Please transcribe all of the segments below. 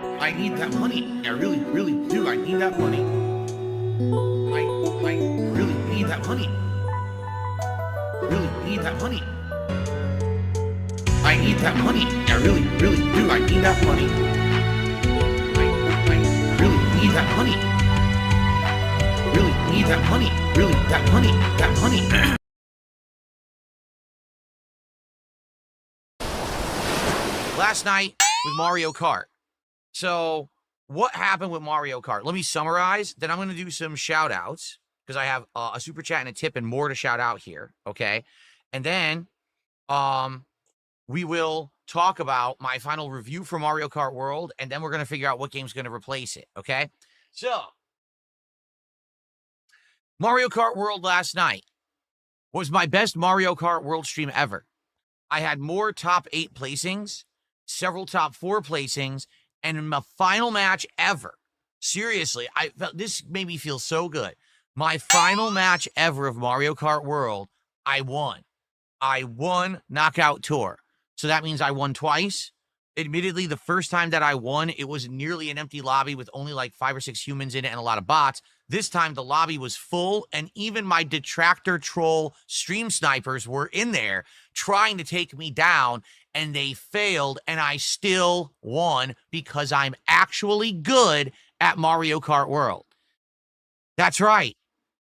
I need that money. I really, really do. I need that money. I really need that money. Really need that money. I need that money. I really, really do. I need that money. I really need that money. Really need that money. Really, that money. That money. Last night with Mario Kart. So what happened with Mario Kart? Let me summarize. Then I'm going to do some shout outs because I have a super chat and a tip and more to shout out here. Okay. And then we will talk about my final review for Mario Kart World. And then we're going to figure out what game's going to replace it. Okay. So Mario Kart World last night was my best Mario Kart World stream ever. I had more top 8 placings, several top 4 placings, and in my final match ever. Seriously, I felt this made me feel so good. My final match ever of Mario Kart World, I won. I won Knockout Tour. So that means I won twice. Admittedly, the first time that I won, it was nearly an empty lobby with only like 5 or 6 humans in it and a lot of bots. This time, the lobby was full, and even my detractor troll stream snipers were in there trying to take me down, and they failed, and I still won because I'm actually good at Mario Kart World. That's right.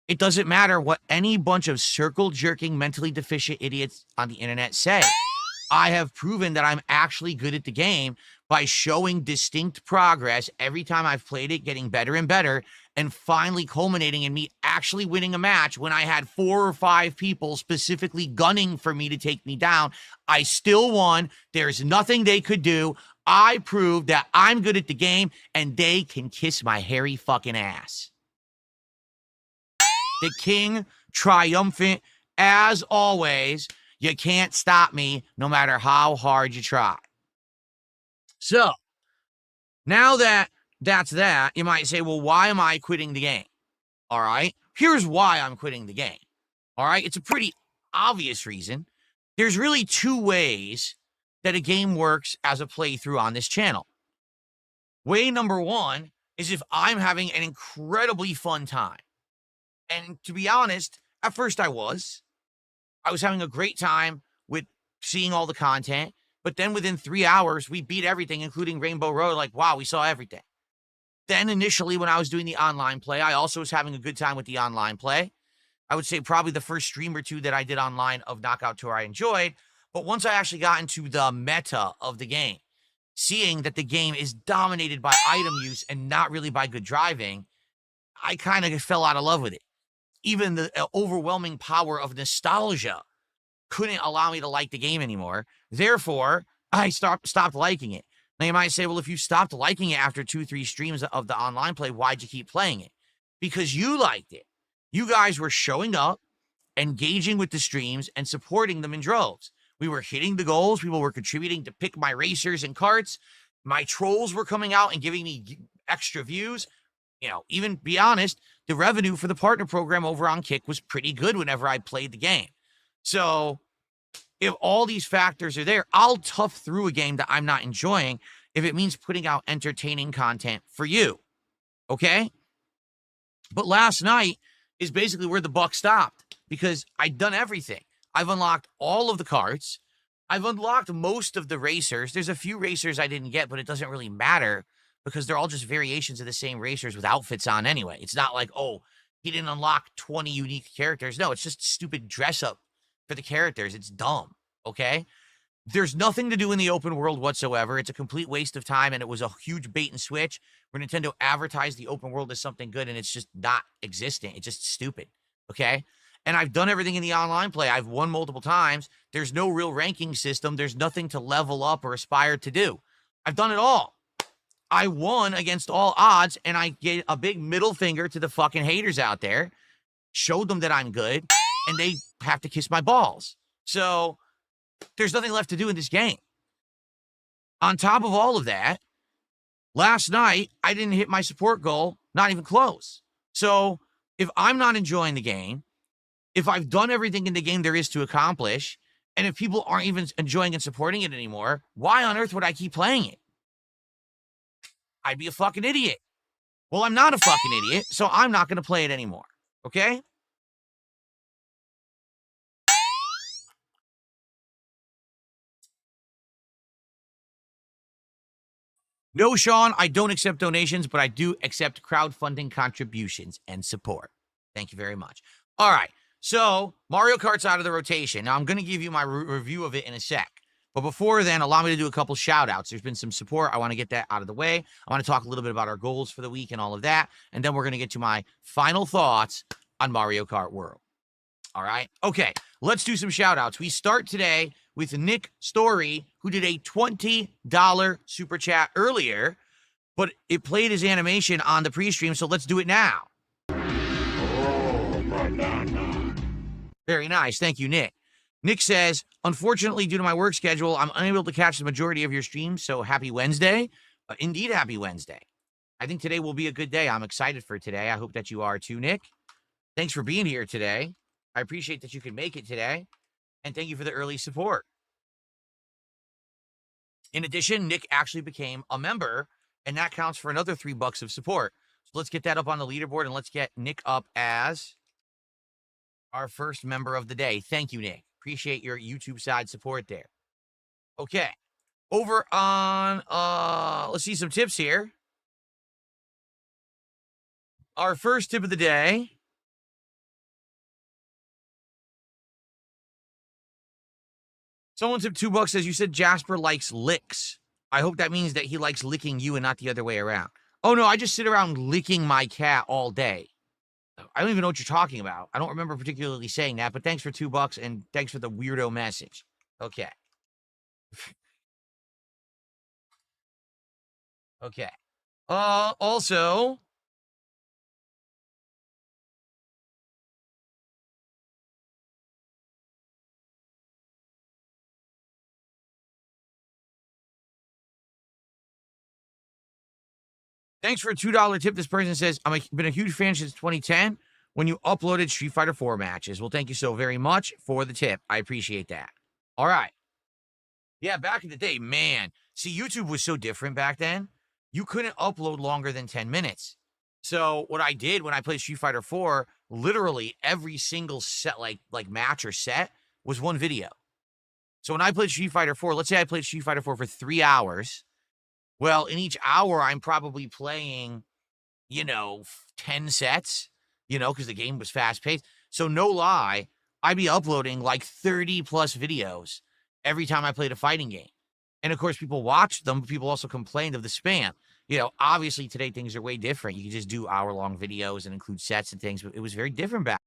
It doesn't matter what any bunch of circle-jerking, mentally deficient idiots on the internet say. I have proven that I'm actually good at the game by showing distinct progress every time I've played it, getting better and better, and finally culminating in me actually winning a match when I had 4 or 5 people specifically gunning for me to take me down. I still won. There's nothing they could do. I proved that I'm good at the game, and they can kiss my hairy fucking ass. The King, Triumphant, as always. You can't stop me no matter how hard you try. So, now that that's that, you might say, well, why am I quitting the game? All right. Here's why I'm quitting the game. All right. It's a pretty obvious reason. There's really 2 ways that a game works as a playthrough on this channel. Way number 1 is if I'm having an incredibly fun time. And to be honest, at first I was having a great time with seeing all the content, but then within 3 hours, we beat everything, including Rainbow Road. Like, wow, we saw everything. Then initially, when I was doing the online play, I also was having a good time with the online play. I would say probably the first stream or 2 that I did online of Knockout Tour I enjoyed. But once I actually got into the meta of the game, seeing that the game is dominated by item use and not really by good driving, I kind of fell out of love with it. Even the overwhelming power of nostalgia couldn't allow me to like the game anymore. Therefore, I stopped liking it. Now, you might say, well, if you stopped liking it after 2, 3 streams of the online play, why'd you keep playing it? Because you liked it. You guys were showing up, engaging with the streams, and supporting them in droves. We were hitting the goals. People were contributing to pick my racers and carts. My trolls were coming out and giving me extra views. You know, even be honest, the revenue for the partner program over on Kick was pretty good whenever I played the game. So if all these factors are there, I'll tough through a game that I'm not enjoying if it means putting out entertaining content for you. Okay? But last night is basically where the buck stopped because I'd done everything. I've unlocked all of the carts. I've unlocked most of the racers. There's a few racers I didn't get, but it doesn't really matter because they're all just variations of the same racers with outfits on anyway. It's not like, oh, he didn't unlock 20 unique characters. No, it's just stupid dress up for the characters. It's dumb, okay? There's nothing to do in the open world whatsoever. It's a complete waste of time, and it was a huge bait and switch where Nintendo advertised the open world as something good, and it's just not existent. It's just stupid, okay? And I've done everything in the online play. I've won multiple times. There's no real ranking system. There's nothing to level up or aspire to do. I've done it all. I won against all odds, and I gave a big middle finger to the fucking haters out there, showed them that I'm good, and they have to kiss my balls. So there's nothing left to do in this game. On top of all of that, last night, I didn't hit my support goal, not even close. So if I'm not enjoying the game, if I've done everything in the game there is to accomplish, and if people aren't even enjoying and supporting it anymore, why on earth would I keep playing it? I'd be a fucking idiot. Well, I'm not a fucking idiot, so I'm not going to play it anymore. Okay? No, Sean, I don't accept donations, but I do accept crowdfunding contributions and support. Thank you very much. All right. So, Mario Kart's out of the rotation. Now, I'm going to give you my review of it in a sec. But before then, allow me to do a couple shout-outs. There's been some support. I want to get that out of the way. I want to talk a little bit about our goals for the week and all of that. And then we're going to get to my final thoughts on Mario Kart World. All right? Okay, let's do some shout-outs. We start today with Nick Story, who did a $20 super chat earlier, but it played his animation on the pre-stream, so let's do it now. Oh, banana. Very nice. Thank you, Nick. Nick says, unfortunately, due to my work schedule, I'm unable to catch the majority of your streams, so happy Wednesday. Indeed, happy Wednesday. I think today will be a good day. I'm excited for today. I hope that you are too, Nick. Thanks for being here today. I appreciate that you could make it today, and thank you for the early support. In addition, Nick actually became a member, and that counts for another $3 of support. So let's get that up on the leaderboard, and let's get Nick up as our first member of the day. Thank you, Nick. Appreciate your YouTube side support there. Okay. Over on, let's see some tips here. Our first tip of the day. Someone tipped $2, says, you said Jasper likes licks. I hope that means that he likes licking you and not the other way around. Oh, no, I just sit around licking my cat all day. I don't even know what you're talking about. I don't remember particularly saying that, but thanks for $2 and thanks for the weirdo message. Okay. Okay. Also, thanks for a $2 tip. This person says, I've been a huge fan since 2010 when you uploaded Street Fighter 4 matches. Well, thank you so very much for the tip. I appreciate that. All right. Yeah, back in the day, man. See, YouTube was so different back then. You couldn't upload longer than 10 minutes. So what I did when I played Street Fighter 4, literally every single set, like match or set, was one video. So when I played Street Fighter 4, let's say I played Street Fighter 4 for 3 hours. Well, in each hour, I'm probably playing, 10 sets, because the game was fast-paced. So no lie, I'd be uploading like 30-plus videos every time I played a fighting game. And, of course, people watched them, but people also complained of the spam. Obviously, today things are way different. You can just do hour-long videos and include sets and things, but it was very different back